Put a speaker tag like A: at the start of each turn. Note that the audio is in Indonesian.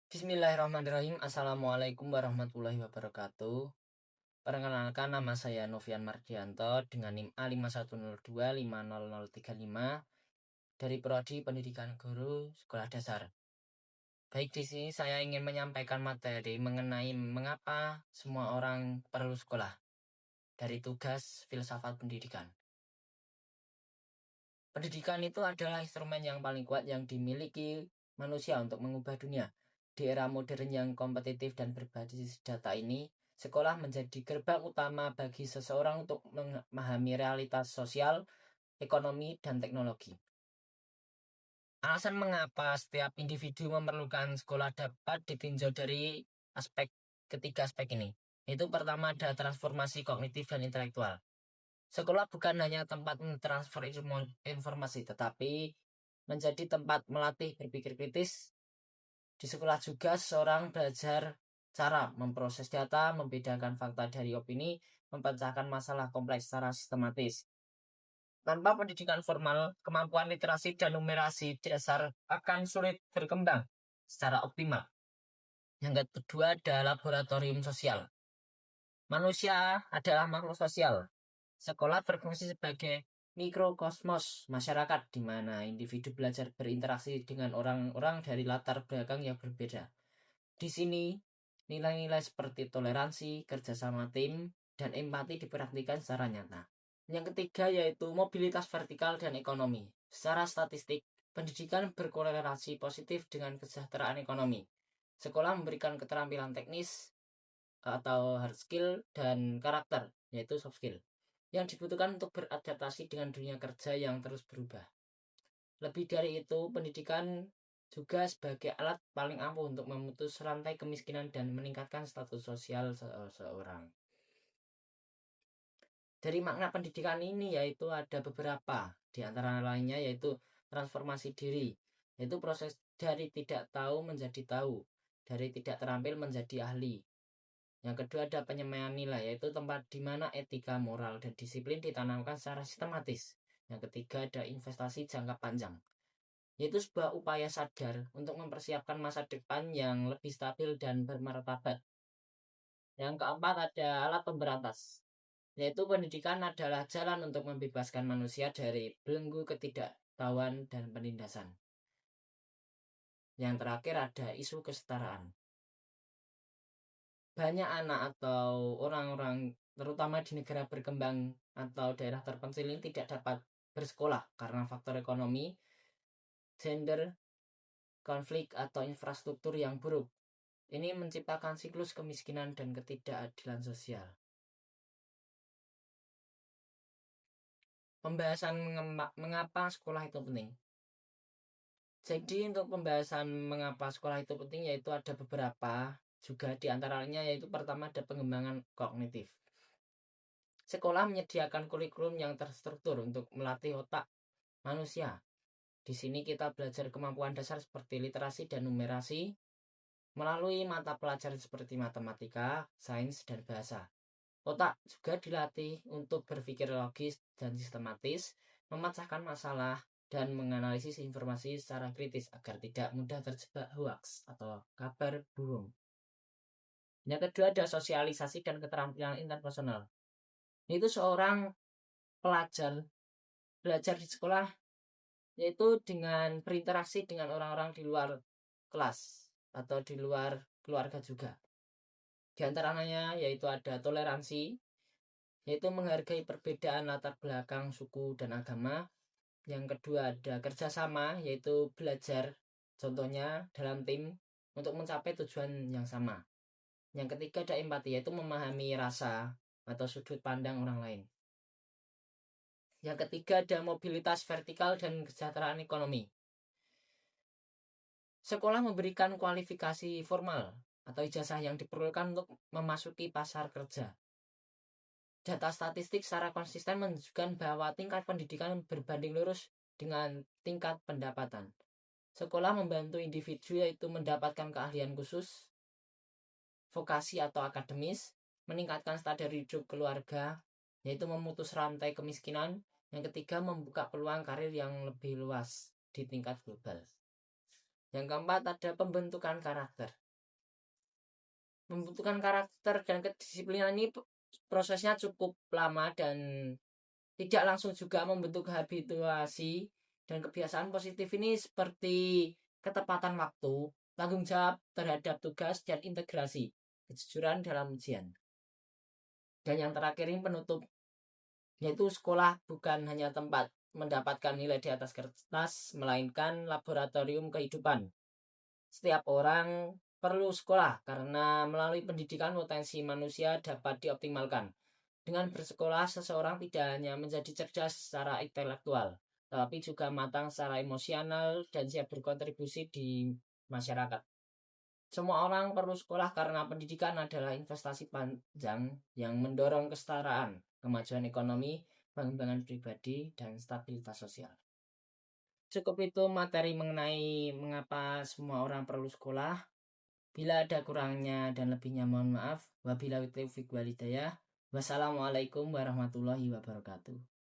A: Bismillahirrahmanirrahim. Assalamualaikum warahmatullahi wabarakatuh. Perkenalkan, nama saya Novian Mardianto dengan NIM A5102500035 dari Prodi Pendidikan Guru Sekolah Dasar. Baik, di sini saya ingin menyampaikan materi mengenai mengapa semua orang perlu sekolah dari tugas filsafat pendidikan. Pendidikan itu adalah instrumen yang paling kuat yang dimiliki manusia untuk mengubah dunia. Di era modern yang kompetitif dan berbasis data ini, sekolah menjadi gerbang utama bagi seseorang untuk memahami realitas sosial, ekonomi, dan teknologi. Alasan mengapa setiap individu memerlukan sekolah dapat ditinjau dari ketiga aspek ini. Itu pertama ada transformasi kognitif dan intelektual. Sekolah bukan hanya tempat mentransfer informasi, tetapi menjadi tempat melatih berpikir kritis. Di sekolah juga seseorang belajar cara memproses data, membedakan fakta dari opini, memecahkan masalah kompleks secara sistematis. Tanpa pendidikan formal, kemampuan literasi dan numerasi dasar akan sulit berkembang secara optimal. Yang kedua ada laboratorium sosial. Manusia adalah makhluk sosial. Sekolah berfungsi sebagai mikrokosmos masyarakat di mana individu belajar berinteraksi dengan orang-orang dari latar belakang yang berbeda. Di sini, nilai-nilai seperti toleransi, kerjasama tim, dan empati dipraktikkan secara nyata. Yang ketiga yaitu mobilitas vertikal dan ekonomi. Secara statistik, pendidikan berkorelasi positif dengan kesejahteraan ekonomi. Sekolah memberikan keterampilan teknis atau hard skill dan karakter, yaitu soft skill, yang dibutuhkan untuk beradaptasi dengan dunia kerja yang terus berubah. Lebih dari itu, pendidikan juga sebagai alat paling ampuh untuk memutus rantai kemiskinan dan meningkatkan status sosial seseorang. Dari makna pendidikan ini yaitu ada beberapa, di antara lainnya yaitu transformasi diri, yaitu proses dari tidak tahu menjadi tahu, dari tidak terampil menjadi ahli. Yang kedua ada penyemaian nilai, yaitu tempat di mana etika, moral, dan disiplin ditanamkan secara sistematis. Yang ketiga ada investasi jangka panjang, yaitu sebuah upaya sadar untuk mempersiapkan masa depan yang lebih stabil dan bermartabat. Yang keempat ada alat pemberantas, yaitu pendidikan adalah jalan untuk membebaskan manusia dari belenggu ketidaktahuan dan penindasan. Yang terakhir ada isu kesetaraan. Banyak anak atau orang-orang terutama di negara berkembang atau daerah terpencil ini tidak dapat bersekolah karena faktor ekonomi, gender, konflik, atau infrastruktur yang buruk. Ini menciptakan siklus kemiskinan dan ketidakadilan sosial. Pembahasan mengapa sekolah itu penting. Jadi untuk pembahasan mengapa sekolah itu penting yaitu ada beberapa, juga diantaranya yaitu pertama ada pengembangan kognitif. Sekolah menyediakan kurikulum yang terstruktur untuk melatih otak manusia. Di sini kita belajar kemampuan dasar seperti literasi dan numerasi melalui mata pelajaran seperti matematika, sains, dan bahasa. Otak juga dilatih untuk berpikir logis dan sistematis, memecahkan masalah, dan menganalisis informasi secara kritis agar tidak mudah terjebak hoaks atau kabar bohong. Yang kedua ada sosialisasi dan keterampilan interpersonal. Itu seorang pelajar belajar di sekolah yaitu dengan berinteraksi dengan orang-orang di luar kelas atau di luar keluarga juga. Di antaranya yaitu ada toleransi, yaitu menghargai perbedaan latar belakang, suku, dan agama. Yang kedua ada kerjasama, yaitu belajar contohnya dalam tim untuk mencapai tujuan yang sama. Yang ketiga ada empati, yaitu memahami rasa atau sudut pandang orang lain. Yang ketiga ada mobilitas vertikal dan kesejahteraan ekonomi. Sekolah memberikan kualifikasi formal atau ijazah yang diperlukan untuk memasuki pasar kerja. Data statistik secara konsisten menunjukkan bahwa tingkat pendidikan berbanding lurus dengan tingkat pendapatan. Sekolah membantu individu yaitu mendapatkan keahlian khusus, vokasi atau akademis, meningkatkan standar hidup keluarga, yaitu memutus rantai kemiskinan. Yang ketiga membuka peluang karir yang lebih luas di tingkat global. Yang keempat ada pembentukan karakter. Pembentukan karakter dan kedisiplinan ini prosesnya cukup lama dan tidak langsung juga membentuk habituasi dan kebiasaan positif ini seperti ketepatan waktu, tanggung jawab terhadap tugas, dan integrasi, kejujuran dalam ujian. Dan yang terakhir ini penutup, yaitu sekolah bukan hanya tempat mendapatkan nilai di atas kertas, melainkan laboratorium kehidupan. Setiap orang perlu sekolah karena melalui pendidikan potensi manusia dapat dioptimalkan. Dengan bersekolah, seseorang tidak hanya menjadi cerdas secara intelektual, tetapi juga matang secara emosional dan siap berkontribusi di masyarakat. Semua orang perlu sekolah karena pendidikan adalah investasi panjang yang mendorong kesetaraan, kemajuan ekonomi, pengembangan pribadi, dan stabilitas sosial. Cukup itu materi mengenai mengapa semua orang perlu sekolah. Bila ada kurangnya dan lebihnya mohon maaf. Wabillahi taufiq walhidayah. Wassalamualaikum warahmatullahi wabarakatuh.